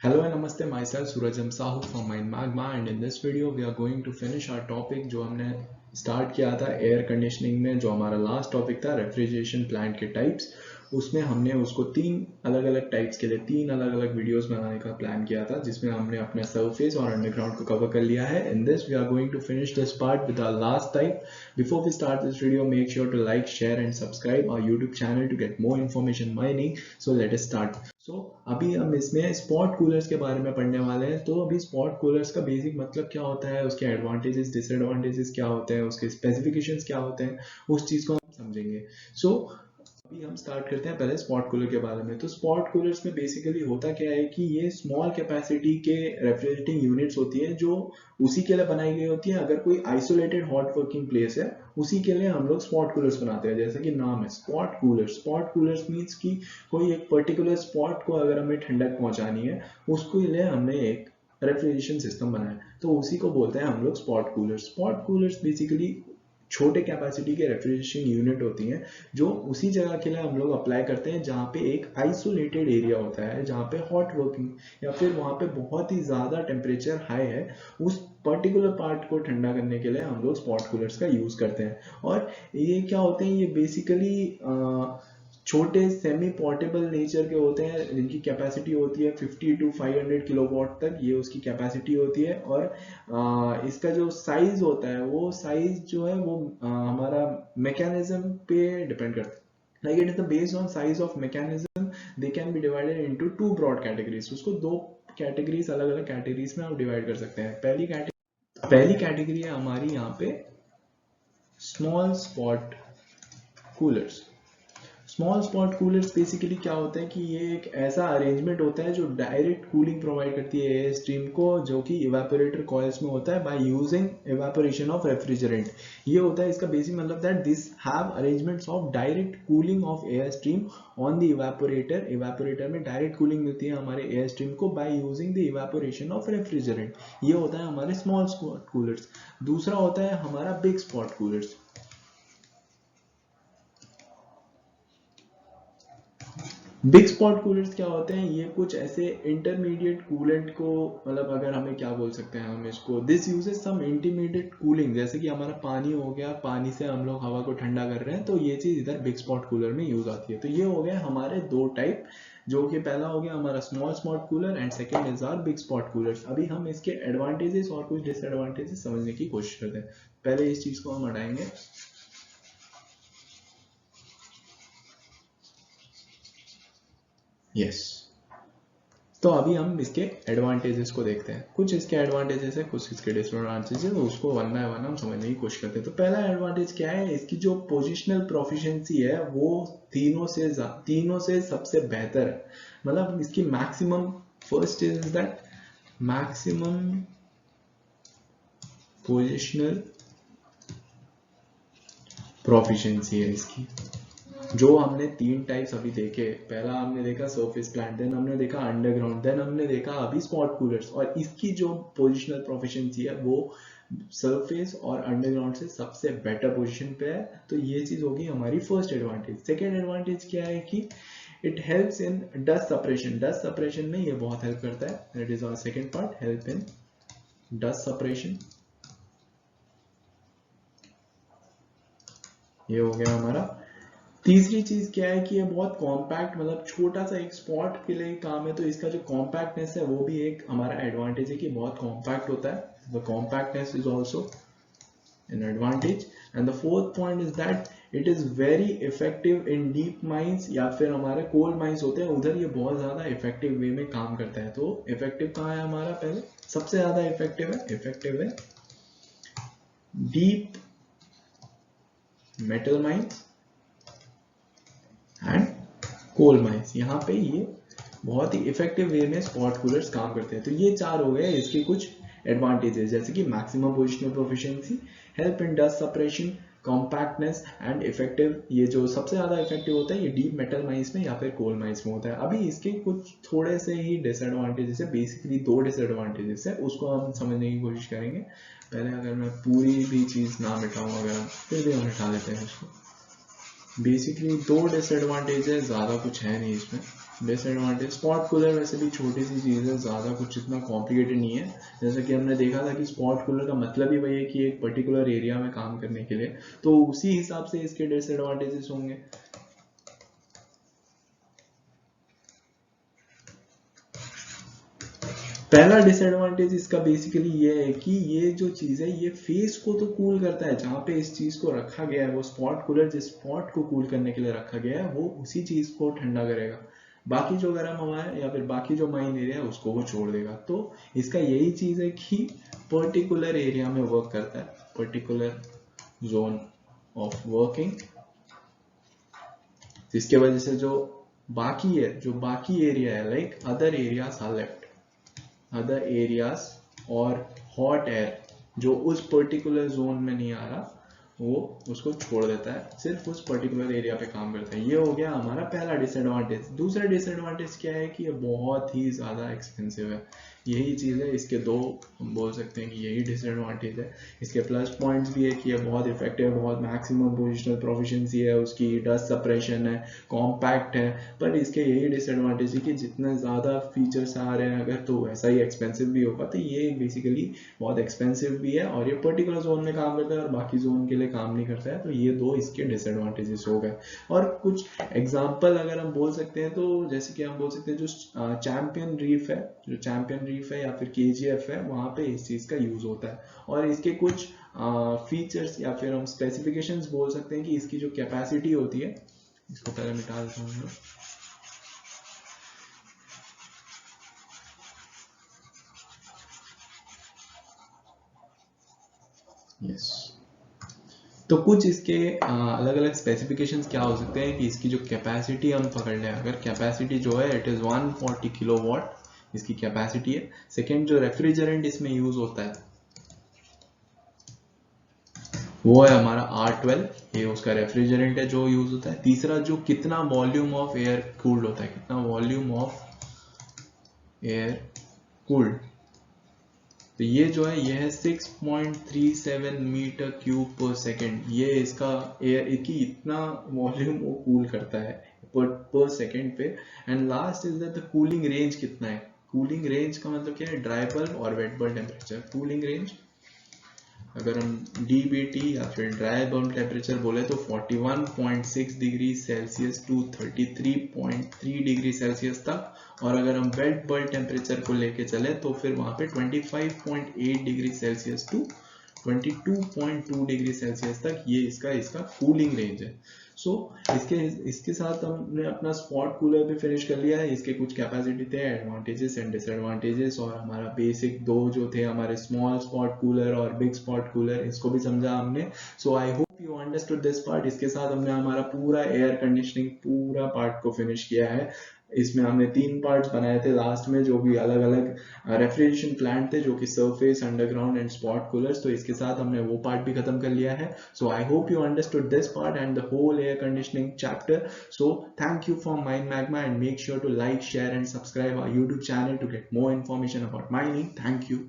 Hello and namaste, myself Surajam Sahu from Mind Magma, and in this video we are going to finish our topic जो हमने start किया था air conditioning में। जो हमारा last topic था refrigeration plant के टाइप्स, उसमें हमने उसको तीन अलग अलग टाइप्स के लिए तीन अलग अलग वीडियोस बनाने का प्लान किया था, जिसमें हमने अपने सरफेस और अंडरग्राउंड को कवर कर लिया है। In this we are going to finish this part with our last type. Before we start this video, make sure to like, share and subscribe our YouTube channel to get more information mining. So let us start. अभी हम इसमें spot coolers के बारे में पढ़ने वाले हैं। तो अभी स्पॉट कूलर्स का बेसिक मतलब क्या होता है, उसके एडवांटेजेस डिसएडवांटेजेस क्या होते हैं, उसके स्पेसिफिकेशंस क्या होते हैं, उस चीज को हम समझेंगे। अभी हम स्टार्ट करते हैं पहले स्पॉट कूलर के बारे में। तो स्पॉट कूलर्स में बेसिकली होता क्या है कि ये स्मॉल कैपेसिटी के रेफ्रिजरेटिंग यूनिट्स होती है जो उसी के लिए बनाई गई होती है। अगर कोई आइसोलेटेड हॉट वर्किंग प्लेस है, उसी के लिए हम लोग स्पॉट कूलर्स बनाते हैं। जैसा कि नाम है spot cooler. Spot coolers means कि कोई एक पर्टिकुलर स्पॉट को अगर हमें ठंडक पहुंचानी है, उसके लिए हमने एक रेफ्रिजरेशन सिस्टम बनाया, तो उसी को बोलते हैं हम लोग spot cooler. Spot coolers basically छोटे कैपेसिटी के रेफ्रिजरेशन यूनिट होती हैं जो उसी जगह के लिए हम लोग अप्लाई करते हैं जहाँ पे एक आइसोलेटेड एरिया होता है, जहाँ पे हॉट वर्किंग या फिर वहाँ पे बहुत ही ज़्यादा टेम्परेचर हाई है। उस पर्टिकुलर पार्ट को ठंडा करने के लिए हम लोग स्पॉट कूलर्स का यूज़ करते हैं। और ये क्या होते हैं, ये बेसिकली छोटे सेमी पोर्टेबल नेचर के होते हैं, जिनकी कैपेसिटी होती है 50 to 500 किलोवाट तक, ये उसकी कैपेसिटी होती है। और इसका जो साइज होता है, वो साइज जो है वो हमारा मैकेनिज्म पे डिपेंड करता है। Like it is the based on size of mechanism, they can be divided into two broad categories. उसको दो कैटेगरीज, अलग अलग कैटेगरीज में हम डिवाइड कर सकते हैं। पहली कैटेगरी है हमारी यहाँ पे small spot coolers. Small spot coolers basically क्या होता है कि ये एक ऐसा अरेंजमेंट होता है जो डायरेक्ट कूलिंग प्रोवाइड करती है एयर स्ट्रीम को, जो कि इवेपोरेटर कॉइल्स में होता है by using evaporation of refrigerant. ये होता है इसका बेसिक मतलब that this have arrangements of direct cooling of air stream on the evaporator. Evaporator में डायरेक्ट कूलिंग मिलती है हमारे एयर स्ट्रीम को by using the evaporation of refrigerant. ये होता है हमारे स्मॉल स्पॉट कूलर्स। दूसरा होता है हमारा big spot coolers. Big spot coolers क्या होते हैं, ये कुछ ऐसे इंटरमीडिएट कूलेंट को, मतलब अगर हमें क्या बोल सकते हैं हम इसको, this uses some intermediate cooling. जैसे कि हमारा पानी हो गया, पानी से हम लोग हवा को ठंडा कर रहे हैं, तो ये चीज इधर बिग स्पॉट कूलर में यूज आती है। तो ये हो गए हमारे दो टाइप, जो कि पहला हो गया हमारा small spot cooler and second is our big spot coolers. अभी हम इसके एडवांटेजेस और कुछ डिसएडवांटेजेस समझने की कोशिश करते हैं। पहले इस चीज को हम हटाएंगे। यस, तो अभी हम इसके एडवांटेजेस को देखते हैं। कुछ इसके एडवांटेजेस है, कुछ इसके डिसएडवांटेजेस है, उसको वन बाय वन हम समझने की कोशिश करते हैं। तो पहला एडवांटेज क्या है, इसकी जो पोजिशनल प्रोफिशिएंसी है वो तीनों से सबसे बेहतर है। मतलब इसकी maximum, first is that maximum positional proficiency है इसकी। जो हमने तीन टाइप्स अभी देखे, पहला हमने देखा सरफेस प्लांट, देन हमने देखा अंडरग्राउंड, देन हमने देखा अभी स्पॉट कूलर्स। और इसकी जो पोजिशनल प्रोफिशिएंसी है वो सरफेस और अंडरग्राउंड से सबसे बेटर पोजीशन पे है। तो ये चीज होगी हमारी फर्स्ट एडवांटेज। सेकेंड एडवांटेज क्या है कि it helps in dust separation. Dust separation में ये बहुत हेल्प करता है। That is our second part, help in dust separation. ये हो गया हमारा। तीसरी चीज क्या है कि ये बहुत कॉम्पैक्ट, मतलब छोटा सा एक स्पॉट के लिए काम है, तो इसका जो कॉम्पैक्टनेस है वो भी एक हमारा एडवांटेज है कि बहुत कॉम्पैक्ट होता है। The compactness is also an advantage. And the fourth point is that it is very effective in deep mines, या फिर हमारे कोल माइंस होते हैं उधर ये बहुत ज्यादा इफेक्टिव वे में काम करता है। तो इफेक्टिव कहाँ है हमारा, पहले सबसे ज्यादा इफेक्टिव है deep metal mines and coal mines. यहाँ पे ये बहुत ही इफेक्टिव वे में स्पॉट कूलर्स काम करते हैं। तो ये चार हो गए इसके कुछ एडवांटेजेस, जैसे कि maximum positional proficiency, help in dust separation, compactness and effective. ये जो सबसे ज्यादा इफेक्टिव होता है ये डीप मेटल माइंस में या फिर कोल माइंस में होता है। अभी इसके कुछ थोड़े से ही डिसएडवांटेजेस है, बेसिकली दो डिसएडवांटेजेस है, उसको हम समझने की कोशिश करेंगे। पहले अगर मैं पूरी भी चीज ना मिटाऊं, अगर फिर भी हम मिटा देते हैं इसको। बेसिकली दो डिसएडवांटेज है, ज्यादा कुछ है नहीं इसमें। डिसएडवांटेज, स्पॉट कूलर वैसे भी छोटी सी चीज़ है, ज़्यादा कुछ इतना कॉम्प्लिकेटेड नहीं है। जैसा कि हमने देखा था कि स्पॉट कूलर का मतलब ही वही है कि एक पर्टिकुलर एरिया में काम करने के लिए, तो उसी हिसाब से इसके डिसएडवांटेजेस होंगे। पहला डिसएडवांटेज इसका बेसिकली ये है कि ये जो चीज़ है ये फेस को तो कूल करता है, जहाँ पे इस चीज़ को रखा गया है वो स्पॉट कूलर जिस स्पॉट को कूल करने के लिए रखा गया है वो उसी चीज़ को ठंडा करेगा, बाकी जो गर्म हवा है या फिर बाकी जो माइन एरिया है उसको वो छोड़ देगा। तो इसका यही चीज़ है कि पर्टिकुलर एरिया में वर्क करता है, पर्टिकुलर जोन ऑफ वर्किंग, जिसके वजह से जो बाकी एरिया है like other areas are left, other areas और हॉट एयर जो उस पर्टिकुलर जोन में नहीं आ रहा वो उसको छोड़ देता है, सिर्फ उस पर्टिकुलर एरिया पे काम करता है। ये हो गया हमारा पहला डिसएडवांटेज। दूसरा डिसएडवांटेज क्या है कि ये बहुत ही ज़्यादा एक्सपेंसिव है, यही चीज़ है इसके दो, हम बोल सकते हैं कि यही डिसएडवांटेज है। इसके प्लस पॉइंट्स भी है कि ये बहुत इफेक्टिव है, बहुत मैक्सिमम पोजिशनल प्रोफिशिएंसी है उसकी, डस्ट सप्रेशन है, कॉम्पैक्ट है, पर इसके यही डिसएडवांटेज है कि जितने ज़्यादा फीचर्स आ रहे हैं अगर तो वैसा ही एक्सपेंसिव भी होगा, तो ये बेसिकली बहुत एक्सपेंसिव भी है और ये पर्टिकुलर जोन में काम करता है और बाकी जोन के लिए काम नहीं करता है। तो ये दो इसके डिसएडवांटेजेस हो गए। और कुछ एग्जांपल अगर हम बोल सकते हैं तो जैसे कि हम बोल सकते हैं जो चैंपियन रीफ है, जो चैंपियन रीफ है या फिर केजीएफ है, वहाँ पे इस चीज़ का यूज़ होता है। और इसके कुछ फीचर्स या फिर हम स्पेसिफिकेशंस बोल सकते हैं कि इसकी जो कैपेसिटी होती है, इसको पहले मिटा देता हूँ। यस, तो कुछ इसके अलग अलग स्पेसिफिकेशंस क्या हो सकते हैं कि इसकी जो कैपेसिटी हम पकड़ लें, अगर कैपेसिटी जो है इट इज़ 140 किलोवाट इसकी कैपेसिटी है। सेकेंड, जो रेफ्रिजरेंट इसमें यूज़ होता है वो है हमारा R12, ये उसका रेफ्रिजरेंट है जो यूज़ होता है। तीसरा, जो कितना वॉल्यूम ऑफ एयर कूल्ड होता है, कितना वॉल्यूम ऑफ एयर कूल्ड, तो ये जो है ये है 6.37 मीटर क्यूब पर सेकेंड, ये इसका एयर की इतना वॉल्यूम वो कूल करता है पर सेकेंड पे। And last is that the cooling range कितना है, कूलिंग रेंज का मतलब क्या है, ड्राई बल्ब और wet bulb temperature cooling range, अगर हम DBT या फिर ड्राई बल्ब टेम्परेचर बोले तो 41.6 degree Celsius to 33.3 degree Celsius तक, और अगर हम वेट बल्ब टेम्परेचर को लेके चले तो फिर वहां पे 25.8 degree Celsius to 22.2 degree Celsius तक ये इसका कूलिंग रेंज है। सो इसके साथ हमने अपना स्पॉट कूलर भी फिनिश कर लिया है। इसके कुछ कैपेसिटी थे, एडवांटेजेस एंड डिसएडवांटेजेस, और हमारा बेसिक दो जो थे हमारे स्मॉल स्पॉट कूलर और बिग स्पॉट कूलर, इसको भी समझा हमने। So I hope you understood this part. इसके साथ हमने हमारा पूरा एयर कंडीशनिंग पूरा पार्ट को फिनिश किया है। इसमें हमने 3 पार्ट्स बनाए थे लास्ट में, जो भी अलग अलग रेफ्रिजरेशन प्लांट थे, जो कि surface, underground and spot coolers. तो इसके साथ हमने वो पार्ट भी खत्म कर लिया है। So I hope you understood this part and the whole air conditioning chapter. So thank you from Mind Magma, and make sure to like, share and subscribe our YouTube channel to get more information about mining. Thank you.